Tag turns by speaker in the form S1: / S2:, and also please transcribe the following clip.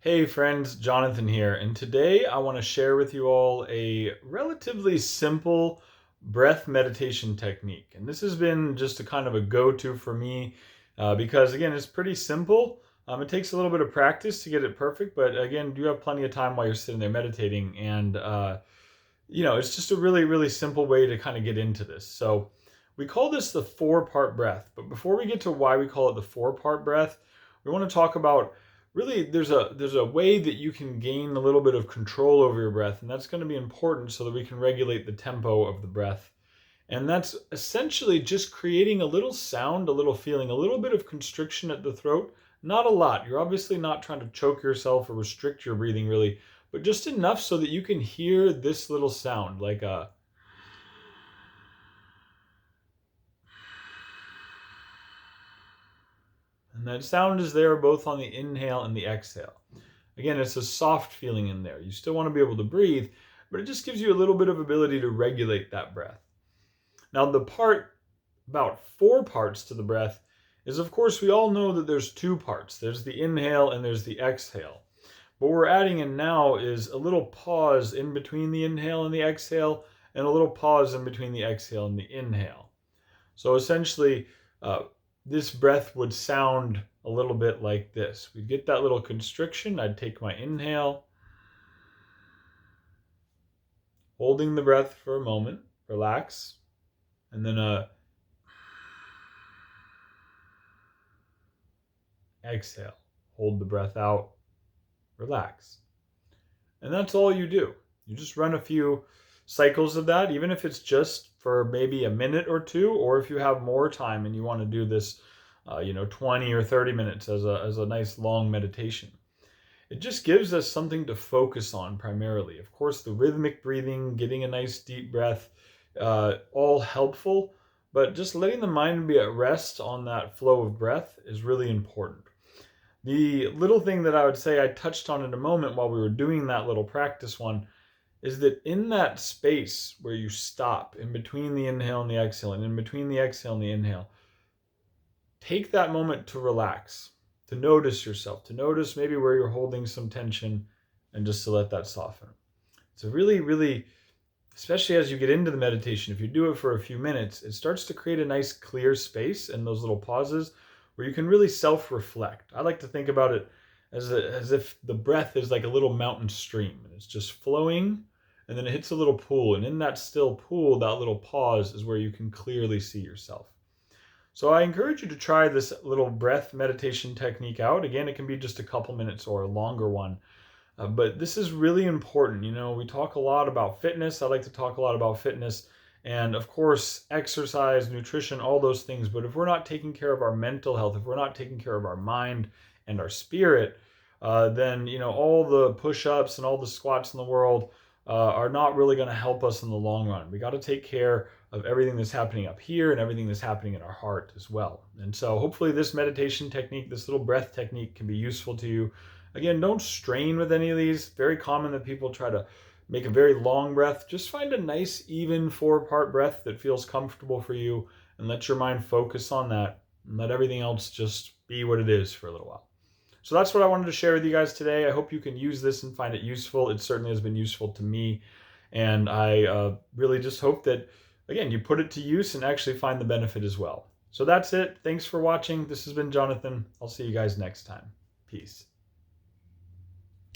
S1: Hey friends, Jonathan here, and today I want to share with you all a relatively simple breath meditation technique. And this has been just a kind of a go-to for me because again, it's pretty simple. It takes a little bit of practice to get it perfect, but again, you have plenty of time while you're sitting there meditating, and it's just a really, really simple way to kind of get into this. So we call this the four-part breath, but before we get to why we call it the four-part breath, we want to talk about really there's a way that you can gain a little bit of control over your breath, and that's going to be important so that we can regulate the tempo of the breath. And that's essentially just creating a little sound, a little feeling, a little bit of constriction at the throat. Not a lot. You're obviously not trying to choke yourself or restrict your breathing really, but just enough so that you can hear this little sound like a. And that sound is there both on the inhale and the exhale. Again, it's a soft feeling in there. You still want to be able to breathe, but it just gives you a little bit of ability to regulate that breath. Now, the part about four parts to the breath is, of course, we all know that there's two parts. There's the inhale and there's the exhale. What we're adding in now is a little pause in between the inhale and the exhale, and a little pause in between the exhale and the inhale. So essentially, this breath would sound a little bit like this. We'd get that little constriction. I'd take my inhale, holding the breath for a moment, relax, and then exhale, hold the breath out, relax. And that's all you do. You just run a few cycles of that, even if it's just for maybe a minute or two, or if you have more time and you want to do this, 20 or 30 minutes as a nice long meditation. It just gives us something to focus on primarily. Of course, the rhythmic breathing, getting a nice deep breath, all helpful, but just letting the mind be at rest on that flow of breath is really important. The little thing that I would say I touched on in a moment while we were doing that little practice one is that in that space where you stop in between the inhale and the exhale, and in between the exhale and the inhale, take that moment to relax, to notice yourself, to notice maybe where you're holding some tension, and just to let that soften. It's a really, really, especially as you get into the meditation, if you do it for a few minutes, it starts to create a nice clear space and those little pauses where you can really self-reflect. I like to think about it as if the breath is like a little mountain stream, and it's just flowing, and then it hits a little pool, and in that still pool, that little pause is where you can clearly see yourself. So I encourage you to try this little breath meditation technique out. Again, it can be just a couple minutes or a longer one. But this is really important. We talk a lot about fitness. I like to talk a lot about fitness and, of course, exercise, nutrition, all those things. But if we're not taking care of our mental health, if we're not taking care of our mind and our spirit, then, all the push-ups and all the squats in the world are not really going to help us in the long run. We got to take care of everything that's happening up here and everything that's happening in our heart as well. And so hopefully this meditation technique, this little breath technique, can be useful to you. Again, don't strain with any of these. Very common that people try to make a very long breath. Just find a nice, even four-part breath that feels comfortable for you, and let your mind focus on that, and let everything else just be what it is for a little while. So that's what I wanted to share with you guys today. I hope you can use this and find it useful. It certainly has been useful to me, and I really just hope that, again, you put it to use and actually find the benefit as well. So that's it. Thanks for watching. This has been Jonathan. I'll see you guys next time. Peace.